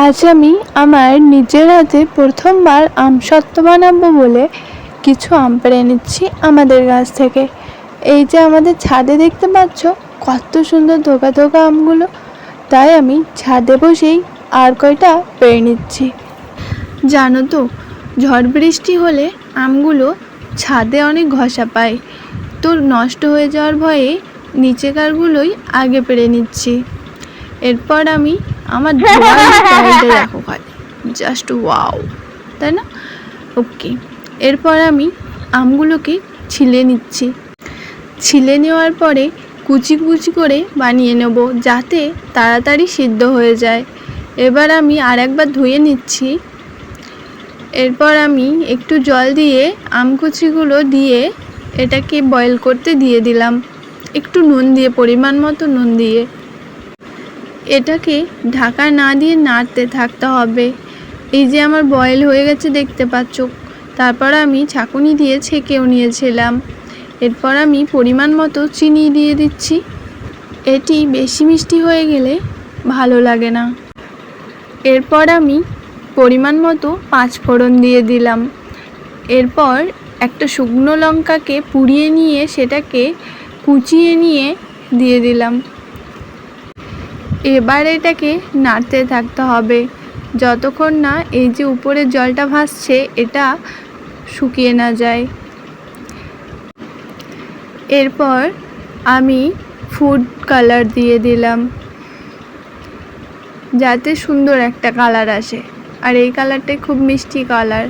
আজ আমি আমার নিজের হাতে প্রথমবার আম সত্ত্ব বানাবো বলে কিছু আম পেড়ে নিচ্ছি আমাদের গাছ থেকে। এই যে আমাদের ছাদে দেখতে পাচ্ছ কত সুন্দর ধোকা ধোকা আমগুলো, তাই আমি ছাদে বসেই আর কয়টা পেড়ে নিচ্ছি। জানো তো, ঝড় বৃষ্টি হলে আমগুলো ছাদে অনেক ঘষা পায়, তো নষ্ট হয়ে যাওয়ার ভয়ে নিচেকারগুলোই আগে পেড়ে নিচ্ছি। এরপর আমি আমার স্টাইলটা দেখো খালি, জাস্ট ওয়াও, তাই না? ওকে, এরপর আমি আমগুলোকে ছিলে নিচ্ছি। ছিলে নেওয়ার পরে কুচি কুচি করে বানিয়ে নেব যাতে তাড়াতাড়ি সিদ্ধ হয়ে যায়। এবার আমি আর একবার ধুয়ে নিচ্ছি। এরপর আমি একটু জল দিয়ে আমকুচিগুলো দিয়ে এটাকে বয়েল করতে দিয়ে দিলাম, একটু নুন দিয়ে, পরিমাণ মতো নুন দিয়ে। এটাকে ঢাকা না দিয়ে নাড়তে থাকতে হবে। এই যে আমার বয়েল হয়ে গেছে দেখতে পাচ্ছ। তারপর আমি ছাঁকুনি দিয়ে ছেঁকেও নিয়েছিলাম। এরপর আমি পরিমাণ মতো চিনি দিয়ে দিচ্ছি। এটি বেশি মিষ্টি হয়ে গেলে ভালো লাগে না। এরপর আমি পরিমাণ মতো 5 ফোড়ন দিয়ে দিলাম। এরপর একটা শুকনো লঙ্কাকে পুড়িয়ে নিয়ে সেটাকে কুচিয়ে নিয়ে দিয়ে দিলাম। এবার এটাকে নাড়তে থাকতে হবে যতক্ষণ না এই যে উপরের জলটা ভাসছে এটা শুকিয়ে না যায়। এরপর আমি ফুড কালার দিয়ে দিলাম যাতে সুন্দর একটা কালার আসে, আর এই কালারটাই খুব মিষ্টি কালার।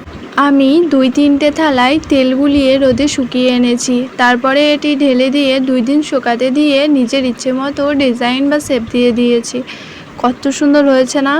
আমি 2-3টে থালায় তেল গুলিয়ে রোদে শুকিয়ে এনেছি। তারপরে এটি ঢেলে দিয়ে 2 দিন শুকাতে দিয়ে নিজের ইচ্ছে মতো ডিজাইন বা শেপ দিয়ে দিয়েছি। কত সুন্দর হয়েছে না?